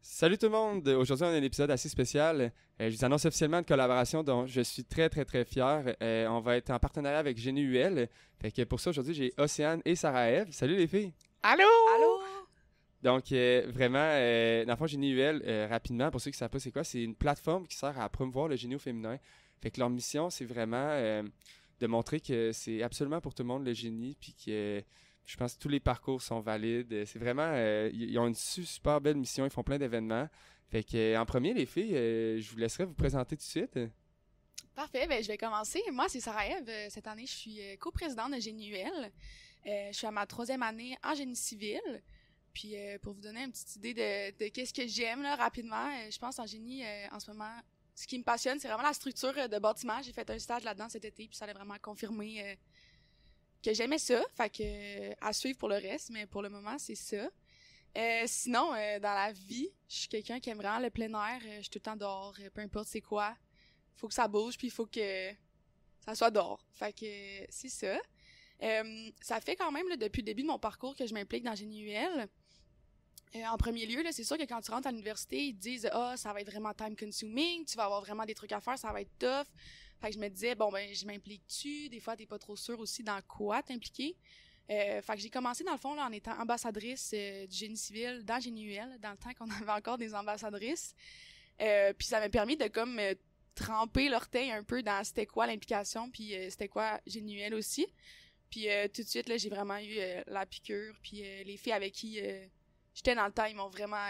Salut tout le monde! Aujourd'hui, on a un épisode assez spécial. Je vous annonce officiellement une collaboration dont je suis très, très, très fier. On va être en partenariat avec Génie UL. Fait que pour ça, aujourd'hui, j'ai Océane et Sarah-Ève. Salut les filles! Allô? Allô? Donc, vraiment, dans le fond, Génie UL, rapidement, pour ceux qui ne savent pas c'est quoi, c'est une plateforme qui sert à promouvoir le génie au féminin. Fait que leur mission, c'est vraiment de montrer que c'est absolument pour tout le monde le génie, puis que je pense que tous les parcours sont valides. C'est vraiment, ils ont une super belle mission, ils font plein d'événements. Fait que, en premier, les filles, je vous laisserai vous présenter tout de suite. Parfait, ben, je vais commencer. Moi, c'est Sarah-Ève. Cette année, je suis coprésidente de Génie UL. Je suis à ma 3e année en génie civil. Puis, pour vous donner une petite idée de qu'est-ce que j'aime, là, rapidement, je pense en génie, en ce moment, ce qui me passionne, c'est vraiment la structure de bâtiment. J'ai fait un stage là-dedans cet été, puis ça a vraiment confirmé que j'aimais ça. Fait que, à suivre pour le reste, mais pour le moment, c'est ça. Sinon, dans la vie, je suis quelqu'un qui aime vraiment le plein air. Je suis tout le temps dehors, peu importe c'est quoi. Faut que ça bouge, puis il faut que ça soit dehors. Fait que c'est ça. Ça fait quand même, là, depuis le début de mon parcours que je m'implique dans Génie UL. En premier lieu, là, c'est sûr que quand tu rentres à l'université, ils te disent « Ah, ça va être vraiment time-consuming, tu vas avoir vraiment des trucs à faire, ça va être tough. » Fait que je me disais « Bon, ben, je m'implique-tu? » Des fois, t'es pas trop sûr aussi dans quoi t'impliquer. Fait que j'ai commencé, dans le fond, là, en étant ambassadrice du génie civil dans Génie UL, dans le temps qu'on avait encore des ambassadrices. Puis ça m'a permis de, comme, tremper l'orteil un peu dans c'était quoi l'implication, puis c'était quoi Génie UL aussi. Puis tout de suite, là, j'ai vraiment eu la piqûre, puis les filles avec qui j'étais dans le temps, ils m'ont vraiment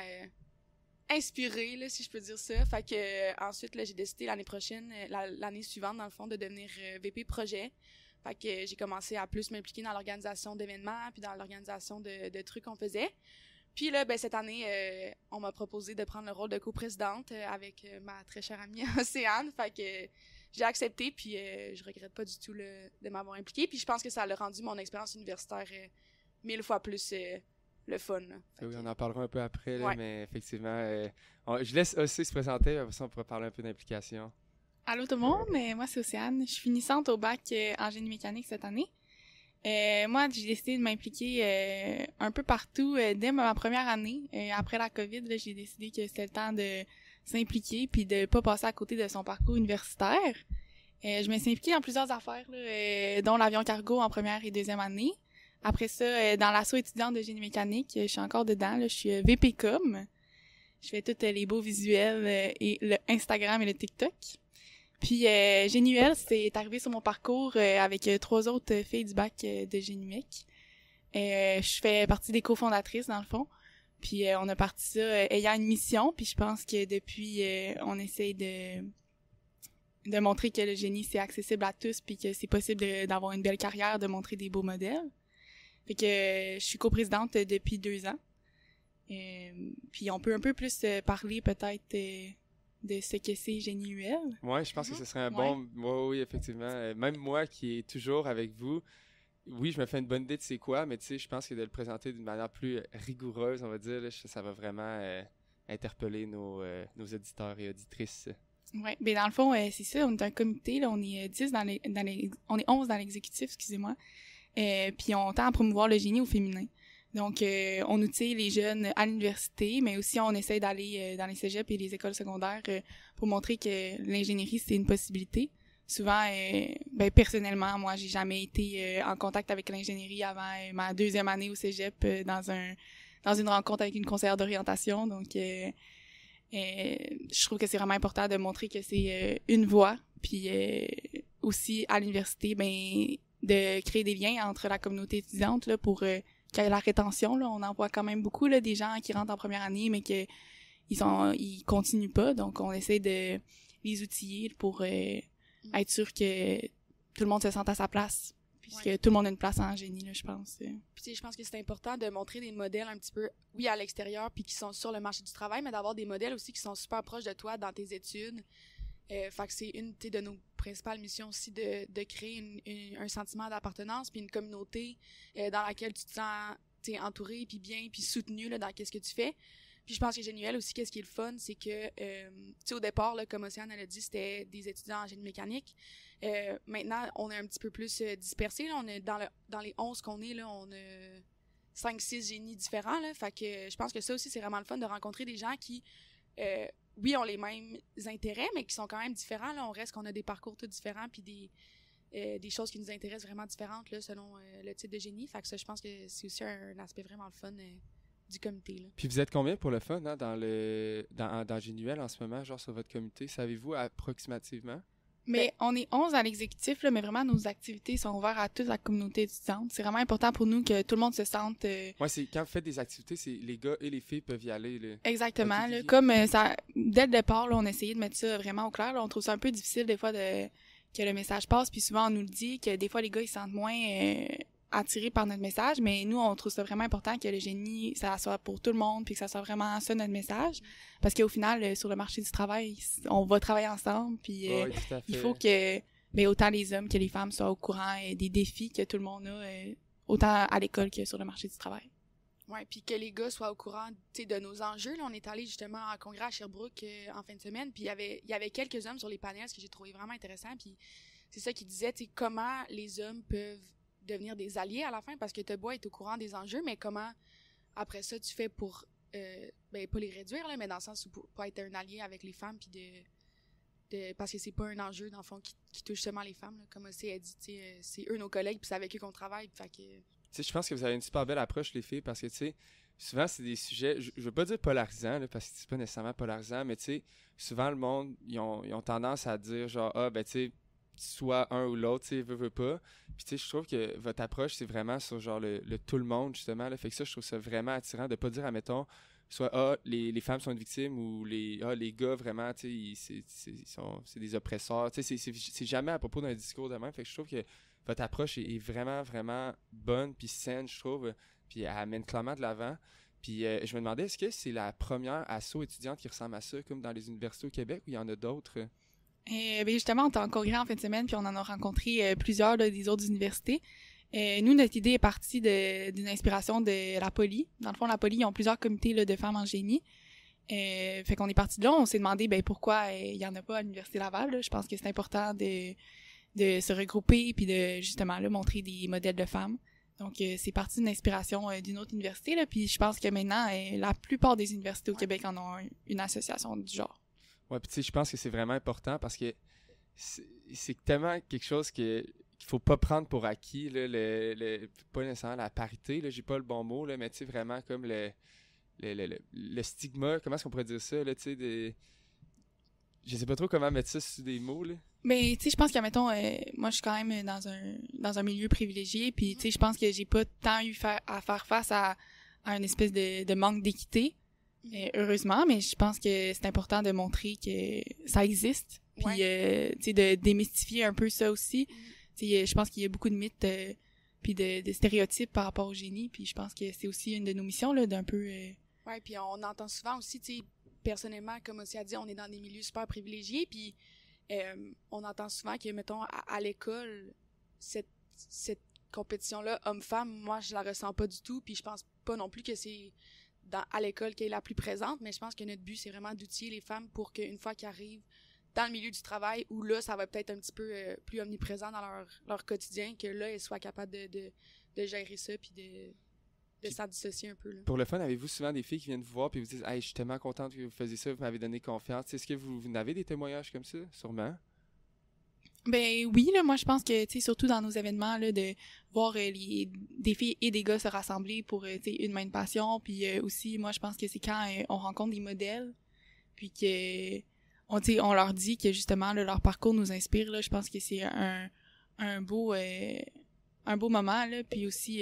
inspirée, là, si je peux dire ça. Fait que ensuite, là, j'ai décidé l'année prochaine, l'année suivante, dans le fond, de devenir VP projet. Fait que j'ai commencé à plus m'impliquer dans l'organisation d'événements, puis dans l'organisation de trucs qu'on faisait. Puis là, ben, cette année, on m'a proposé de prendre le rôle de coprésidente avec ma très chère amie Océane. Fait que j'ai accepté, puis je regrette pas du tout de m'avoir impliquée. Puis je pense que ça a rendu mon expérience universitaire 1000 fois plus le fun. Oui, on en parlera un peu après, là, Ouais. mais effectivement, je laisse aussi se présenter, après ça, on pourra parler un peu d'implication. Allô tout le monde, moi c'est Océane. Je suis finissante au bac en génie mécanique cette année. Moi, j'ai décidé de m'impliquer un peu partout dès ma première année. Après la COVID, là, j'ai décidé que c'était le temps de s'impliquer puis de pas passer à côté de son parcours universitaire. Je me suis impliquée dans plusieurs affaires, là, dont l'avion cargo en première et deuxième année. Après ça, dans l'asso étudiante de génie mécanique, je suis encore dedans. Là, je suis VPcom. Je fais tous les beaux visuels et le Instagram et le TikTok. Puis Génie UL, c'est arrivé sur mon parcours avec 3 autres filles du bac de Génie Mec. Je fais partie des cofondatrices, dans le fond. Puis on a parti ça ayant une mission. Puis je pense que depuis, on essaye de montrer que le génie, c'est accessible à tous puis que c'est possible d'avoir une belle carrière, de montrer des beaux modèles. Fait que je suis coprésidente depuis 2 ans. Puis on peut un peu plus parler peut-être de ce que c'est Génie UL. Ouais, je pense que ce serait un Ouais. bon... Ouais, oui, effectivement. Même moi qui est toujours avec vous, oui, je me fais une bonne idée de c'est quoi, mais tu sais, je pense que de le présenter d'une manière plus rigoureuse, on va dire, là, ça va vraiment interpeller nos auditeurs et auditrices. Ouais, ben dans le fond, c'est ça, on est un comité, là, on est 10 on est 11 dans l'exécutif, excusez-moi. Puis on tend à promouvoir le génie au féminin. Donc, on outille les jeunes à l'université, mais aussi on essaie d'aller dans les cégeps et les écoles secondaires pour montrer que l'ingénierie, c'est une possibilité. Souvent, ben personnellement, moi, j'ai jamais été en contact avec l'ingénierie avant ma 2e année au cégep dans une rencontre avec une conseillère d'orientation. Donc, je trouve que c'est vraiment important de montrer que c'est une voie. Puis aussi, à l'université, ben de créer des liens entre la communauté étudiante là, pour qu'il y ait la rétention. Là. On en voit quand même beaucoup, là, des gens qui rentrent en première année, mais ils continuent pas. Donc, on essaie de les outiller pour être sûr que tout le monde se sente à sa place. Puisque tout le monde a une place en génie, là, je pense. Puis tu sais, je pense que c'est important de montrer des modèles un petit peu, oui, à l'extérieur, puis qui sont sur le marché du travail, mais d'avoir des modèles aussi qui sont super proches de toi dans tes études. Fait que c'est une de nos principales missions aussi de créer un sentiment d'appartenance puis une communauté dans laquelle tu te sens entouré puis bien puis soutenu là, dans qu'est-ce que tu fais. Puis je pense que Génie UL aussi, qu'est-ce qui est le fun, c'est que tu sais, au départ là, comme Océane elle a dit, c'était des étudiants en génie mécanique. Maintenant on est un petit peu plus dispersés là, on est dans les 11 qu'on est là, on a 5-6 génies différents, là. Fait que je pense que ça aussi, c'est vraiment le fun de rencontrer des gens qui, oui, ont les mêmes intérêts, mais qui sont quand même différents, là. On reste qu'on a des parcours tous différents, puis des choses qui nous intéressent vraiment différentes, là, selon le type de génie. Fait que ça, je pense que c'est aussi un aspect vraiment le fun du comité, là. Puis vous êtes combien pour le fun, hein, dans Génuel en ce moment, genre sur votre comité? Savez-vous approximativement? Mais on est 11 à l'exécutif, là, mais vraiment, nos activités sont ouvertes à toute la communauté étudiante. C'est vraiment important pour nous que tout le monde se sente... Ouais, c'est quand vous faites des activités, c'est les gars et les filles peuvent y aller, là. Exactement. Là, comme ça, dès le départ, là, on a essayé de mettre ça vraiment au clair. Là. On trouve ça un peu difficile des fois que le message passe, puis souvent on nous le dit que des fois les gars ils se sentent moins attirés par notre message, mais nous on trouve ça vraiment important que le génie ça soit pour tout le monde, puis que ça soit vraiment ça notre message, parce qu'au final sur le marché du travail on va travailler ensemble, puis Ouais, tout à fait. il faut que autant les hommes que les femmes soient au courant des défis que tout le monde a, autant à l'école que sur le marché du travail. Ouais, puis que les gars soient au courant, tu sais, de nos enjeux. Là, on est allé justement en congrès à Sherbrooke en fin de semaine, puis il y avait quelques hommes sur les panels, ce que j'ai trouvé vraiment intéressant, puis c'est ça qui disait, tu sais, comment les hommes peuvent devenir des alliés à la fin, parce que t'as beau être au courant des enjeux, mais comment, après ça, tu fais pour, pas les réduire, là, mais dans le sens où pour être un allié avec les femmes, puis parce que c'est pas un enjeu, dans le fond, qui touche seulement les femmes, là. Comme aussi elle dit, tu sais, c'est eux nos collègues, puis c'est avec eux qu'on travaille, fait que... Tu sais, je pense que vous avez une super belle approche, les filles, parce que, tu sais, souvent, c'est des sujets, je veux pas dire polarisants, là, parce que c'est pas nécessairement polarisant, mais tu sais, souvent, le monde, ils ont tendance à dire, genre, tu sais, soit un ou l'autre, tu sais, veut pas. Puis, tu sais, je trouve que votre approche, c'est vraiment sur, genre, le tout le monde, justement, là. Fait que ça, je trouve ça vraiment attirant de pas dire, admettons, soit, les femmes sont une victime, ou les gars, vraiment, tu sais, c'est des oppresseurs. Tu sais, c'est jamais à propos d'un discours de même. Fait que je trouve que votre approche est vraiment, vraiment bonne, puis saine, je trouve, puis elle amène clairement de l'avant. Puis je me demandais, est-ce que c'est la première asso étudiante qui ressemble à ça, comme dans les universités au Québec, ou il y en a d'autres? Justement, on était en congrès en fin de semaine, puis on en a rencontré plusieurs là, des autres universités. Nous, notre idée est partie d'une inspiration de la Poly. Dans le fond, la Poly, ils ont plusieurs comités là, de femmes en génie. Fait qu'on est parti de là, on s'est demandé pourquoi il y en a pas à l'Université Laval. Là. Je pense que c'est important de se regrouper puis de justement là montrer des modèles de femmes. Donc c'est parti d'une inspiration d'une autre université là, puis je pense que maintenant la plupart des universités au Québec en ont une association du genre. Ouais, puis tu sais, je pense que c'est vraiment important parce que c'est tellement quelque chose qu'il faut pas prendre pour acquis là, pas nécessairement la parité là, j'ai pas le bon mot là, mais tu sais vraiment comme le stigma, comment est-ce qu'on pourrait dire ça là, tu sais je sais pas trop comment mettre ça sur des mots là. Mais tu sais, je pense que mettons moi je suis quand même dans un milieu privilégié, puis tu sais je pense que j'ai pas tant eu à faire face à une espèce de manque d'équité, heureusement, mais je pense que c'est important de montrer que ça existe, puis tu sais de démystifier un peu ça aussi. Tu sais je pense qu'il y a beaucoup de mythes puis de stéréotypes par rapport au génie, puis je pense que c'est aussi une de nos missions là d'un peu Ouais, puis on entend souvent aussi, tu sais, personnellement, comme aussi a dit, on est dans des milieux super privilégiés, puis on entend souvent que, mettons, à l'école, cette compétition-là, homme-femme, moi, je la ressens pas du tout, puis je pense pas non plus que c'est à l'école qui est la plus présente, mais je pense que notre but, c'est vraiment d'outiller les femmes pour qu'une fois qu'elles arrivent dans le milieu du travail, où là, ça va peut-être un petit peu plus omniprésent dans leur quotidien, que là, elles soient capables de gérer ça, puis de s'en dissocier un peu. Là. Pour le fun, avez-vous souvent des filles qui viennent vous voir et vous disent « Hey, je suis tellement contente que vous faisiez ça, vous m'avez donné confiance. » Est-ce que vous avez des témoignages comme ça? Sûrement. Ben oui, là, moi je pense que, tu sais, surtout dans nos événements, là, de voir des filles et des gars se rassembler pour, tu sais, une même passion, puis aussi, moi je pense que c'est quand on rencontre des modèles, puis que, on leur dit que justement, là, leur parcours nous inspire, là, je pense que c'est un beau moment, là, puis aussi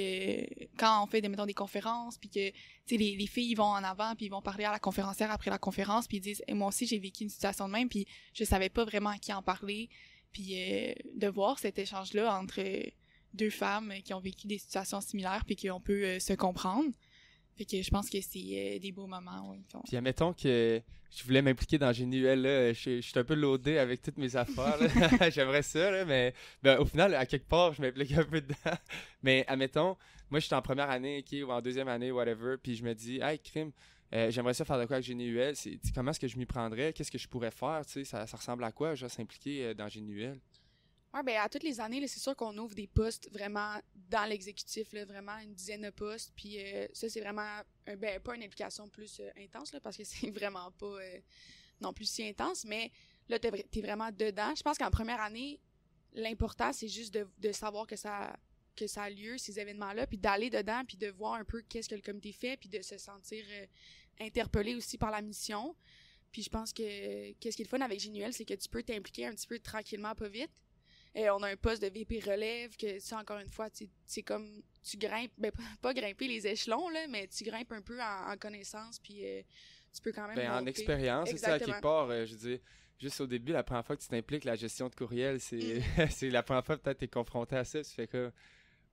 quand on fait mettons des conférences, puis que tu sais les filles ils vont en avant, puis ils vont parler à la conférencière après la conférence, puis ils disent moi aussi j'ai vécu une situation de même, puis je savais pas vraiment à qui en parler, puis de voir cet échange là entre deux femmes qui ont vécu des situations similaires, puis qu'on peut se comprendre. Fait que je pense que c'est des beaux moments. Ouais. Puis admettons que je voulais m'impliquer dans Génuel, là, je suis un peu loadé avec toutes mes affaires, là. J'aimerais ça, là, mais au final, à quelque part, je m'implique un peu dedans. Mais admettons, moi je suis en première année, ou en deuxième année, whatever, puis je me dis, hey, crime, j'aimerais ça faire de quoi avec Génuel, comment est-ce que je m'y prendrais, qu'est-ce que je pourrais faire, tu sais, ça ressemble à quoi, genre s'impliquer dans Génuel? Ouais, ben à toutes les années, là, c'est sûr qu'on ouvre des postes vraiment dans l'exécutif, là, vraiment une dizaine de postes. Puis ça, c'est vraiment pas une implication plus intense, là, parce que c'est vraiment pas non plus si intense, mais là, t'es vraiment dedans. Je pense qu'en première année, l'important, c'est juste de savoir que ça a lieu, ces événements-là, puis d'aller dedans, puis de voir un peu qu'est-ce que le comité fait, puis de se sentir interpellé aussi par la mission. Puis je pense que qu'est-ce qui est le fun avec GNUL, c'est que tu peux t'impliquer un petit peu tranquillement, pas vite. On a un poste de VP relève que, ça, encore une fois, c'est comme tu grimpes, pas grimper les échelons, là, mais tu grimpes un peu en connaissance, puis tu peux quand même monter. En expérience, c'est ça, à quelque part, je veux dire, juste au début, la première fois que tu t'impliques, la gestion de courriel, c'est c'est la première fois peut-être que tu es confronté à ça, tu fais que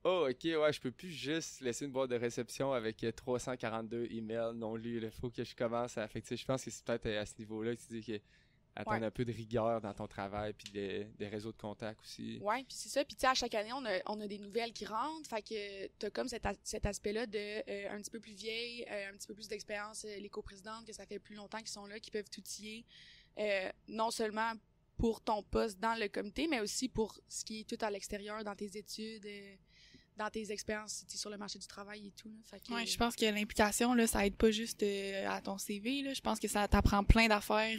oh, ok, ouais, je peux plus juste laisser une boîte de réception avec 342 emails non lus. Il faut que je commence à... Fait que, je pense que c'est peut-être à ce niveau-là que tu dis que attendre un peu de rigueur dans ton travail, puis des réseaux de contacts aussi. Ouais, puis c'est ça. Puis tu sais, à chaque année, on a des nouvelles qui rentrent. Fait que t'as comme cet aspect-là de un petit peu plus vieille, un petit peu plus d'expérience, les coprésidentes, que ça fait plus longtemps qu'ils sont là, qui peuvent t'outiller. Non seulement pour ton poste dans le comité, mais aussi pour ce qui est tout à l'extérieur, dans tes études, dans tes expériences sur le marché du travail et tout. Là. Fait que, ouais, je pense que l'implication, là, ça aide pas juste à ton CV. Là. Je pense que ça t'apprend plein d'affaires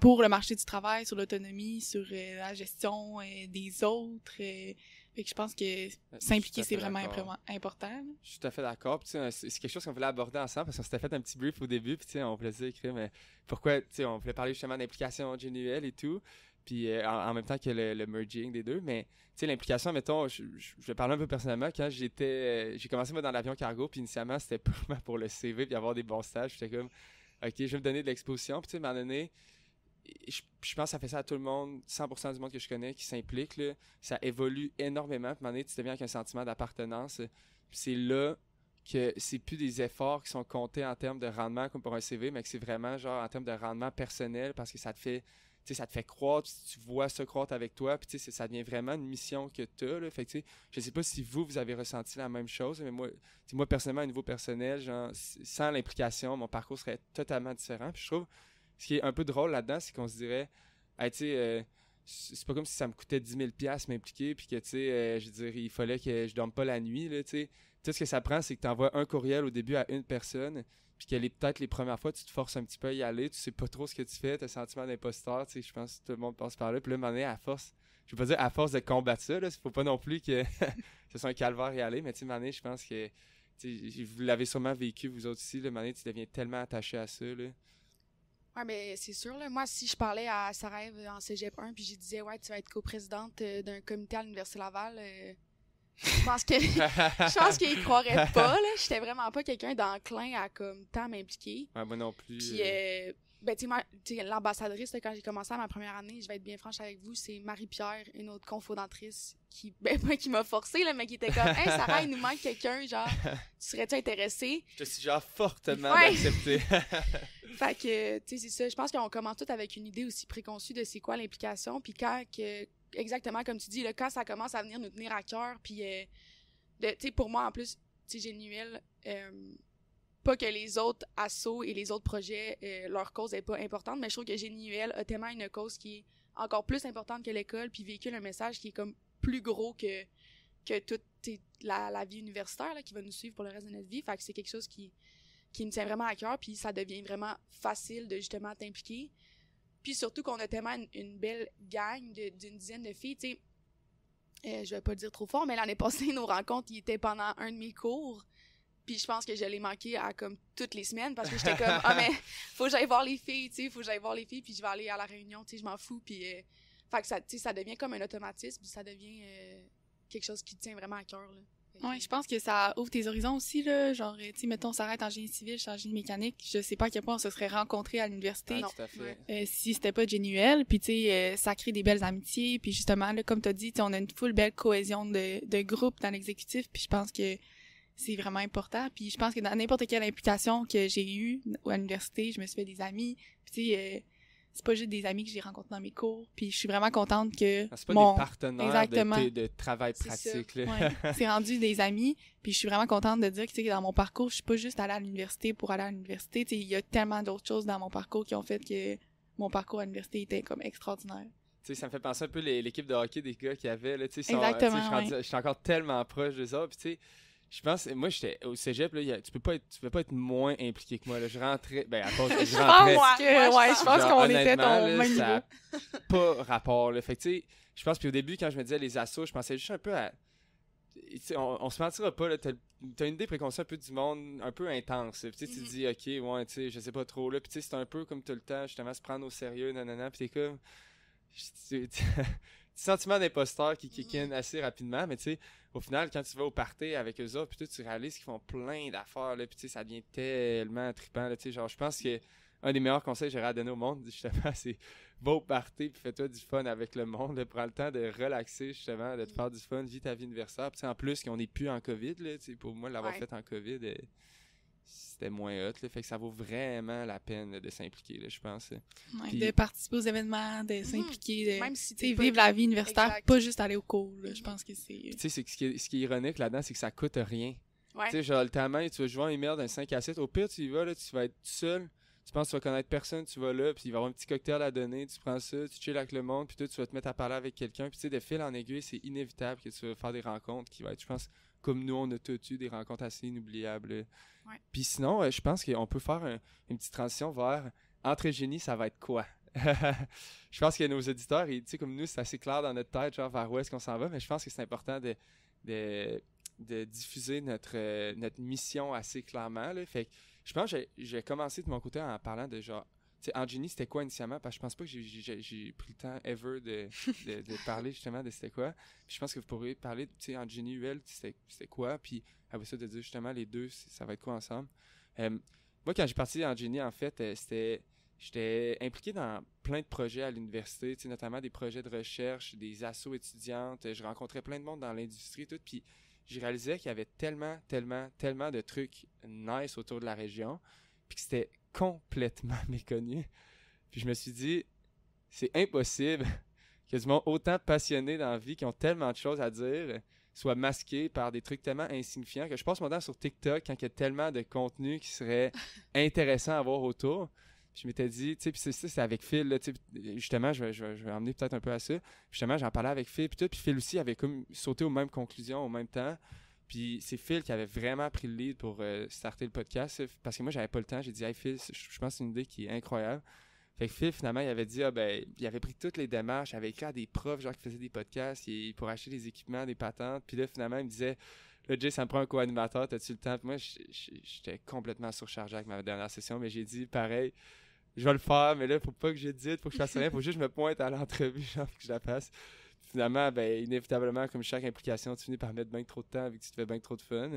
pour le marché du travail, sur l'autonomie, sur la gestion des autres. Fait que je pense que s'impliquer, c'est vraiment important. Là. Je suis tout à fait d'accord. Puis, c'est quelque chose qu'on voulait aborder ensemble parce qu'on s'était fait un petit brief au début. Puis on voulait écrire, mais pourquoi, on voulait parler justement d'implication GNUL et tout. Puis en même temps que le merging des deux. Mais l'implication, mettons, je vais parler un peu personnellement. Quand j'ai commencé moi dans l'avion cargo, puis initialement, c'était purement pour le CV puis avoir des bons stages. J'étais comme, OK, je vais me donner de l'exposition. Puis à un moment donné, je pense que ça fait ça à tout le monde, 100% du monde que je connais qui s'implique. Là, ça évolue énormément. Puis à un moment donné, tu deviens avec un sentiment d'appartenance. Puis c'est là que c'est plus des efforts qui sont comptés en termes de rendement comme pour un CV, mais que c'est vraiment genre en termes de rendement personnel parce que ça te fait... ça te fait croître, tu vois ça croître avec toi, puis ça devient vraiment une mission que tu as. Fait que je sais pas si vous avez ressenti la même chose, mais moi personnellement, au niveau personnel, genre, sans l'implication, mon parcours serait totalement différent. Puis je trouve, ce qui est un peu drôle là-dedans, c'est qu'on se dirait, hey, c'est pas comme si ça me coûtait 10 000 $ m'impliquer, puis que, je veux dire, il fallait que je dorme pas la nuit, là, tu sais. Tout ce que ça prend, c'est que tu envoies un courriel au début à une personne, puis que peut-être les premières fois, tu te forces un petit peu à y aller, tu sais pas trop ce que tu fais, tu as le sentiment d'imposteur, tu sais, je pense que tout le monde passe par là. Puis là, à un moment donné, à force, je veux pas dire à force de combattre ça, là, faut pas non plus que ce soit un calvaire y aller, mais tu sais, à un moment donné, je pense que, vous l'avez sûrement vécu, vous autres aussi, là, à un moment donné, tu deviens tellement attaché à ça, là. Ouais, mais c'est sûr, là. Moi, si je parlais à Sarah en Cégep 1, puis je disais, ouais, tu vas être coprésidente d'un comité à l'Université Laval, je pense qu'il y croirait pas, là. J'étais vraiment pas quelqu'un d'enclin à, comme, tant m'impliquer. Ouais, moi non plus. Puis, tu sais, l'ambassadrice, là, quand j'ai commencé à ma première année, je vais être bien franche avec vous, c'est Marie-Pierre, une autre confodantrice, pas qui m'a forcée, là, mais qui était comme, hey, Sarah, il nous manque quelqu'un, genre, tu serais-tu intéressée? Je suis genre fortement d'accepter. Fait que, tu sais, c'est ça. Je pense qu'on commence tout avec une idée aussi préconçue de c'est quoi l'implication, puis exactement comme tu dis, là, quand ça commence à venir nous tenir à cœur, puis, tu sais, pour moi, en plus, tu sais, GNUL, pas que les autres assos et les autres projets, leur cause est pas importante, mais je trouve que GNUL a tellement une cause qui est encore plus importante que l'école, puis véhicule un message qui est comme plus gros que toute la vie universitaire, là, qui va nous suivre pour le reste de notre vie. Fait que c'est quelque chose qui me tient vraiment à cœur, puis ça devient vraiment facile de justement t'impliquer. Puis surtout qu'on a tellement une belle gang d'une dizaine de filles, tu sais. Je vais pas le dire trop fort, mais l'année passée, nos rencontres, ils étaient pendant un de mes cours. Puis je pense que je l'ai manqué à comme toutes les semaines parce que j'étais comme, ah, mais faut que j'aille voir les filles, tu sais, puis je vais aller à la réunion, tu sais, je m'en fous. Puis, fait que ça, tu sais, ça devient comme un automatisme, puis ça devient quelque chose qui te tient vraiment à cœur, là. Ouais, je pense que ça ouvre tes horizons aussi, là. Genre, tu sais, mettons, on s'arrête en génie civil, je suis en génie mécanique. Je sais pas à quel point on se serait rencontrés à l'université. Ah, tout à fait. Si c'était pas GNUL. Puis, tu sais, ça crée des belles amitiés. Puis, justement, là, comme t'as dit, on a une full belle cohésion de groupe dans l'exécutif. Puis, je pense que c'est vraiment important. Puis, je pense que dans n'importe quelle implication que j'ai eue à l'université, je me suis fait des amis. Puis, tu sais, c'est pas juste des amis que j'ai rencontrés dans mes cours. Puis je suis vraiment contente que c'est pas des partenaires de travail c'est pratique. Là. Ouais. C'est rendu des amis. Puis je suis vraiment contente de dire que, tu sais, dans mon parcours, je suis pas juste allée à l'université pour aller à l'université. Tu sais, il y a tellement d'autres choses dans mon parcours qui ont fait que mon parcours à l'université était comme extraordinaire. sais, ça me fait penser un peu l'équipe de hockey des gars qu'il y avait, là, tu sais, Exactement, je suis encore tellement proche de ça, puis tu sais, je pense, moi, j'étais au cégep, là, tu peux pas être moins impliqué que moi, là, je rentrais, ben, à cause que je rentrais, je pense qu'on était honnêtement, au là, même ça niveau. a pas rapport, là, fait que tu sais, je pense, puis au début, quand je me disais les assos, je pensais juste un peu à, tu sais, on se mentira pas, là, t'as une idée préconçue un peu du monde, un peu intense, là, puis tu sais, tu te dis, ok, ouais, tu sais, je sais pas trop, là, puis tu sais, c'est un peu comme tout le temps, justement, se prendre au sérieux, nanana, puis t'es comme, sentiment d'imposteur qui kick in assez rapidement, mais tu sais, au final, quand tu vas au party avec eux autres, puis tu réalises qu'ils font plein d'affaires, là, puis tu sais, ça devient tellement trippant, là, tu sais, genre, je pense que un des meilleurs conseils que j'aurais à donner au monde, justement, c'est va au party, puis fais-toi du fun avec le monde, là, prends le temps de relaxer, justement, de te faire du fun, vis ta vie universitaire, puis tu sais, en plus, qu'on n'est plus en COVID, là, tu sais, pour moi, l'avoir fait en COVID, c'était moins hot, là, fait que ça vaut vraiment la peine là, de s'impliquer, là, je pense. Ouais, Puis- de participer aux événements, de s'impliquer, Même si tu sais, t'es pas- vivre la vie universitaire, Exact. pas juste aller au cours, là, je pense que c'est... Puis tu sais, ce qui est ironique là-dedans, c'est que ça coûte rien. Ouais. Tu sais, genre, ta main, tu vas jouer un email d'un 5 à 7. Au pire, tu y vas, là, tu vas être tout seul. Tu penses que tu vas connaître personne, tu vas là, puis il va y avoir un petit cocktail à donner. Tu prends ça, tu chill avec le monde, puis toi, tu vas te mettre à parler avec quelqu'un. Puis tu sais, de fil en aiguille, c'est inévitable que tu vas faire des rencontres qui vont être, je pense, comme nous, on a tous eu des rencontres assez inoubliables. Ouais. Puis sinon, je pense qu'on peut faire une petite transition vers entre génie, ça va être quoi? Je pense que nos auditeurs, tu sais, comme nous, c'est assez clair dans notre tête, genre vers où est-ce qu'on s'en va, mais je pense que c'est important de diffuser notre mission assez clairement. Là. Fait que je pense que je vais commencer de mon côté en parlant de genre, tu sais, en génie, c'était quoi initialement? Parce que je pense pas que j'ai pris le temps ever de parler justement de c'était quoi. Puis je pense que vous pourrez parler, tu sais, en génie UL, c'était quoi? Puis après ça, de dire justement les deux, ça va être quoi ensemble? Moi, quand j'ai parti en génie, en fait, j'étais impliqué dans plein de projets à l'université, tu sais, notamment des projets de recherche, des assos étudiantes. Je rencontrais plein de monde dans l'industrie et tout. Puis je réalisais qu'il y avait tellement de trucs nice autour de la région, puis que c'était complètement méconnu. Puis je me suis dit, c'est impossible que du monde autant passionné dans la vie, qui ont tellement de choses à dire, soit masqué par des trucs tellement insignifiants que je passe mon temps sur TikTok quand il y a tellement de contenu qui serait intéressant à voir autour. Puis je m'étais dit, tu sais, puis c'est avec Phil, là, tu sais, justement, je vais emmener peut-être un peu à ça. Puis justement, j'en parlais avec Phil, puis tout, puis Phil aussi avait comme sauté aux mêmes conclusions au même temps. Puis c'est Phil qui avait vraiment pris le lead pour starter le podcast, parce que moi, j'avais pas le temps. J'ai dit, hey Phil, je pense que c'est une idée qui est incroyable. Fait que Phil, finalement, il avait dit, il avait pris toutes les démarches, il avait écrit à des profs, genre, qui faisaient des podcasts, pour acheter des équipements, des patentes. Puis là, finalement, il me disait, là, Jay, ça me prend un co-animateur, t'as-tu le temps? Puis moi, j'étais complètement surchargé avec ma dernière session, mais j'ai dit, pareil, je vais le faire, mais là, faut pas que j'édite, faut que je fasse rien, faut juste que je me pointe à l'entrevue, genre, que je la fasse. Finalement, inévitablement, comme chaque implication, tu finis par mettre bien trop de temps, vu que tu te fais bien trop de fun.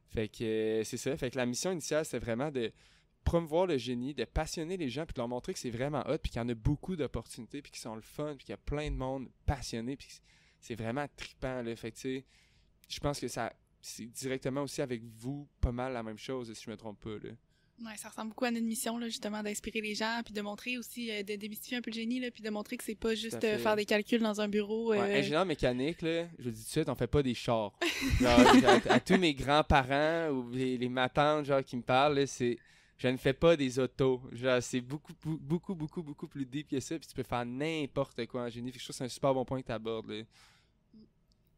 Fait que c'est ça. Fait que la mission initiale, c'était vraiment de promouvoir le génie, de passionner les gens, puis de leur montrer que c'est vraiment hot, puis qu'il y en a beaucoup d'opportunités, puis qu'ils sont le fun, puis qu'il y a plein de monde passionné, puis c'est vraiment trippant, là. Fait que, tu sais, je pense que c'est directement aussi avec vous pas mal la même chose, si je me trompe pas, là. Ouais, ça ressemble beaucoup à notre mission, là, justement, d'inspirer les gens, puis de montrer aussi, de démystifier un peu le génie, là, puis de montrer que c'est pas juste faire des calculs dans un bureau. Ouais, ingénieur mécanique, là, je vous dis tout de suite, on fait pas des chars. Genre, à tous mes grands-parents ou ma tante, genre, qui me parlent, là, je ne fais pas des autos. Genre, c'est beaucoup plus deep que ça, puis tu peux faire n'importe quoi en génie. Fait que je trouve que c'est un super bon point que tu abordes, là.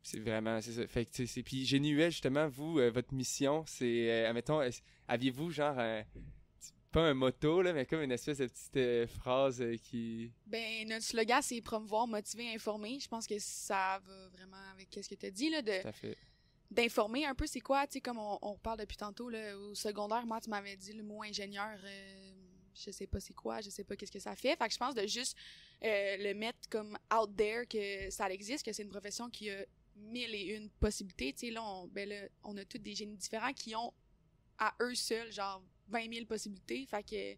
C'est vraiment, c'est ça. Fait que, puis Génie UL, justement, vous, votre mission, c'est, admettons, aviez-vous, genre, pas un motto, là, mais comme une espèce de petite phrase qui... Ben, notre slogan, c'est promouvoir, motiver, informer. Je pense que ça va vraiment avec ce que tu as dit, là, Tout à fait. d'informer un peu c'est quoi, tu sais, comme on parle depuis tantôt, là, au secondaire, moi, tu m'avais dit le mot ingénieur, je sais pas c'est quoi, je sais pas qu'est-ce que ça fait. Fait que je pense de juste le mettre comme out there, que ça existe, que c'est une profession qui a 1001 possibilités. Tu sais, là, on a tous des génies différents qui ont à eux seuls, genre 20 000 possibilités. Fait que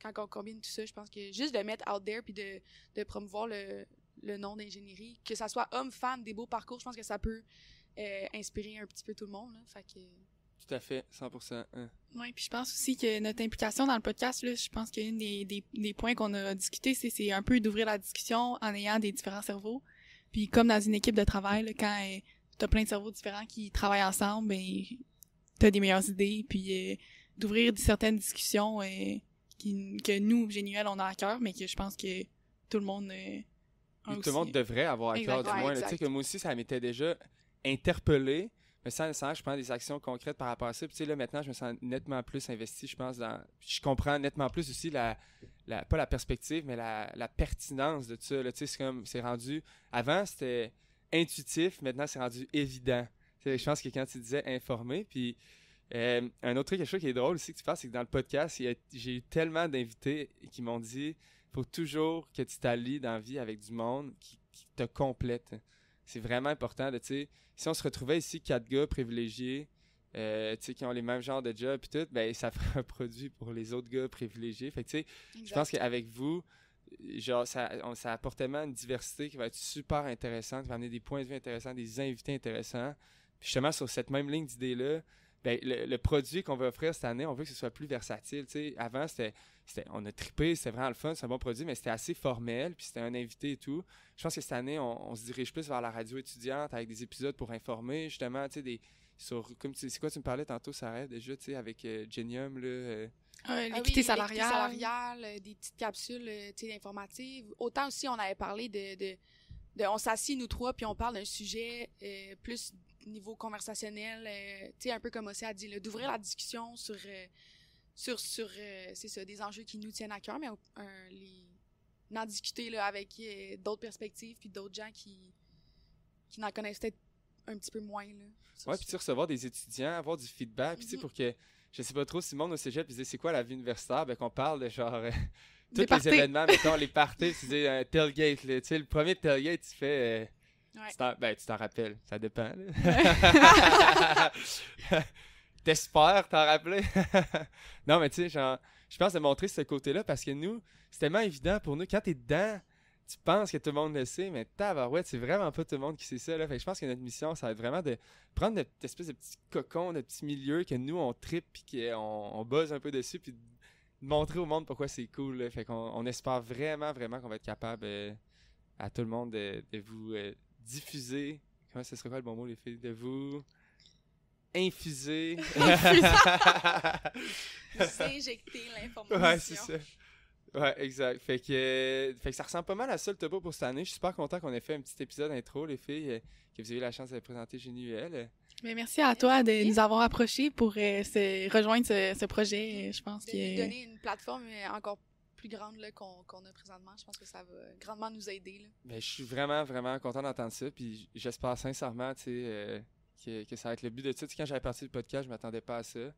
quand on combine tout ça, je pense que juste de mettre out there puis de promouvoir le nom d'ingénierie, que ça soit homme, femme, des beaux parcours, je pense que ça peut inspirer un petit peu tout le monde. Là. Fait que... Tout à fait, 100%. Hein. Oui, puis je pense aussi que notre implication dans le podcast, là, je pense qu'un des points qu'on a discuté, c'est un peu d'ouvrir la discussion en ayant des différents cerveaux. Puis comme dans une équipe de travail, là, quand t'as plein de cerveaux différents qui travaillent ensemble, ben t'as des meilleures idées, puis d'ouvrir certaines discussions que nous, Géniel, on a à cœur, mais que je pense que tout le monde tout le monde devrait avoir à cœur, du moins. Tu sais, que moi aussi, ça m'était déjà interpellé, mais sans nécessairement, je prends des actions concrètes par rapport à ça. Puis, tu sais, là, maintenant, je me sens nettement plus investi, je pense, je comprends nettement plus aussi pas la perspective, mais la pertinence de tout ça. Là, tu sais, c'est rendu... Avant, c'était intuitif, maintenant, c'est rendu évident. Tu sais, je pense que quand tu disais informer, puis... un autre truc, quelque chose qui est drôle aussi que tu fasses, c'est que dans le podcast, j'ai eu tellement d'invités qui m'ont dit faut toujours que tu t'allies dans la vie avec du monde qui te complète. C'est vraiment important de, tu sais, si on se retrouvait ici 4 gars privilégiés, tu sais, qui ont les mêmes genres de jobs et tout, ben ça ferait un produit pour les autres gars privilégiés. Fait que, tu sais, je pense qu'avec vous, genre, ça apporte tellement une diversité qui va être super intéressante, qui va amener des points de vue intéressants, des invités intéressants. Puis justement, sur cette même ligne d'idées-là, ben, le produit qu'on veut offrir cette année, on veut que ce soit plus versatile. T'sais. Avant, on a trippé, c'était vraiment le fun, c'est un bon produit, mais c'était assez formel, puis c'était un invité et tout. Je pense que cette année, on se dirige plus vers la radio étudiante avec des épisodes pour informer, justement, tu sais, c'est quoi tu me parlais tantôt, Sarah, déjà, tu sais, avec Genium, là... l'équité salariale. Des petites capsules informatives. Autant aussi, on avait parlé de on s'assied, nous trois, puis on parle d'un sujet plus niveau conversationnel, tu sais, un peu comme Ossie a dit, là, d'ouvrir la discussion sur c'est ça, des enjeux qui nous tiennent à cœur, mais d'en discuter là, avec d'autres perspectives, puis d'autres gens qui n'en connaissent peut-être un petit peu moins. Là, ouais, puis tu recevoir des étudiants, avoir du feedback, puis tu sais, pour que, je sais pas trop, si le monde au cégep disait c'est quoi la vie universitaire, ben qu'on parle de genre... tous les événements, mettons, les parties, tu dis un tailgate, tu sais, le premier tailgate, tu fais... ouais. Tu t'en rappelles, ça dépend. T'espères t'en rappeler. Non, mais tu sais, genre, je pense de montrer ce côté-là parce que nous, c'est tellement évident pour nous. Quand t'es dedans, tu penses que tout le monde le sait, mais tabarouette, c'est vraiment pas tout le monde qui sait ça. Là. Fait que je pense que notre mission, ça va être vraiment de prendre notre espèce de petit cocon, de petit milieu que nous, on trippe puis qu'on buzz un peu dessus puis de montrer au monde pourquoi c'est cool. Là. Fait qu'on espère vraiment, vraiment qu'on va être capable à tout le monde de vous diffuser. Comment ce serait quoi le bon mot, les filles? De vous infuser. S'injecter l'information. Ouais, c'est ça. Ouais, exact. Fait que ça ressemble pas mal à ça le topo pour cette année. Je suis super content qu'on ait fait un petit épisode intro, les filles, que vous ayez eu la chance de présenter GNUL. Mais merci à toi de nous avoir approchés pour rejoindre ce projet. Je pense de nous donner une plateforme encore plus grande là, qu'on a présentement. Je pense que ça va grandement nous aider. Là. Ben, je suis vraiment, vraiment content d'entendre ça. Puis j'espère sincèrement, tu sais, que ça va être le but de ça. Tu sais, quand j'avais parti du podcast, je m'attendais pas à ça.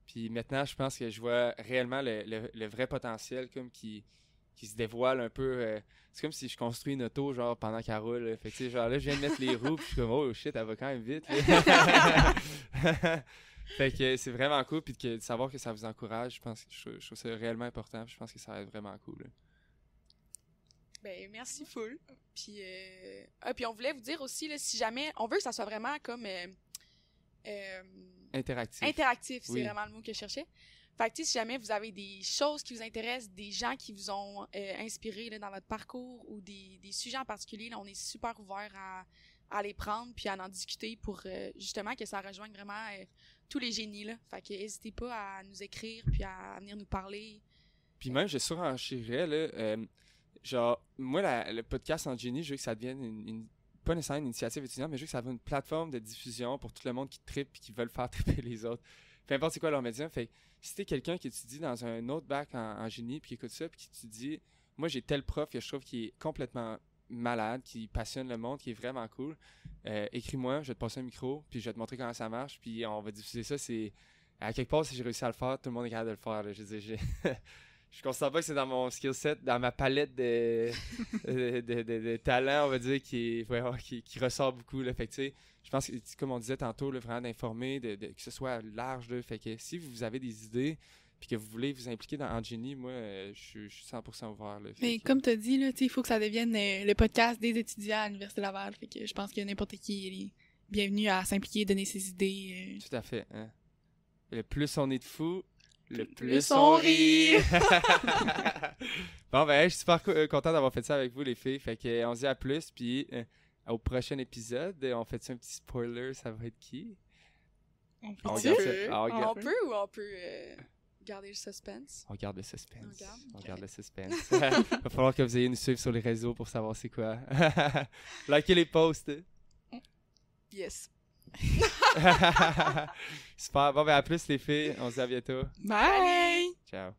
Puis maintenant, je pense que je vois réellement le vrai potentiel comme qui se dévoile un peu. C'est comme si je construis une auto genre pendant qu'elle roule. Fait que tu sais, genre là, je viens de mettre les roues, puis je suis comme oh shit, elle va quand même vite. Fait que c'est vraiment cool, puis de savoir que ça vous encourage, je pense que je trouve ça réellement important. Puis je pense que ça va être vraiment cool. Là. Ben merci full. Puis puis on voulait vous dire aussi là, si jamais on veut que ça soit vraiment comme interactif, c'est vraiment le mot que je cherchais. Fait que si jamais vous avez des choses qui vous intéressent, des gens qui vous ont inspiré là, dans votre parcours ou des sujets en particulier, là, on est super ouvert à les prendre puis à en discuter pour justement que ça rejoigne vraiment tous les génies là. Fait que n'hésitez pas à nous écrire puis à venir nous parler. Puis même je surenchérirais là, genre moi le podcast en génie, je veux que ça devienne pas nécessairement une initiative étudiante, mais je veux que ça devienne une plateforme de diffusion pour tout le monde qui trippe et qui veulent faire tripper les autres. Peu importe c'est quoi leur médium. Fait que si t'es quelqu'un qui étudie dans un autre bac en génie puis qui écoute ça puis qui te dit moi j'ai tel prof que je trouve qui est complètement malade, qui passionne le monde, qui est vraiment cool, écris-moi, je vais te passer un micro puis je vais te montrer comment ça marche puis on va diffuser ça. C'est à quelque part si j'ai réussi à le faire, tout le monde est capable de le faire là. Je veux dire, je considère pas que c'est dans mon skill set, dans ma palette de talents, on va dire, qui ressort beaucoup. Là. Fait que, tu sais, je pense que, comme on disait tantôt, là, vraiment d'informer, que ce soit large. Là. Fait que si vous avez des idées puis que vous voulez vous impliquer dans Engenie, moi, je suis 100% ouvert. Là. Mais comme tu as dit, il faut que ça devienne le podcast des étudiants à l'Université Laval. Fait que je pense que n'importe qui est bienvenu à s'impliquer, donner ses idées. Tout à fait. Hein. Le plus on est de fous, le plus on rit! Bon, ben, je suis super content d'avoir fait ça avec vous, les filles. Fait que, on se dit à plus, puis au prochain épisode, on fait un petit spoiler, ça va être qui? On peut ou on peut garder le suspense. On garde le suspense. On garde? Le suspense. Va falloir que vous ayez nous suivre sur les réseaux pour savoir c'est quoi. Likez les posts. Yes. Super. Bon, ben à plus les filles. On se dit à bientôt. Bye! Ciao.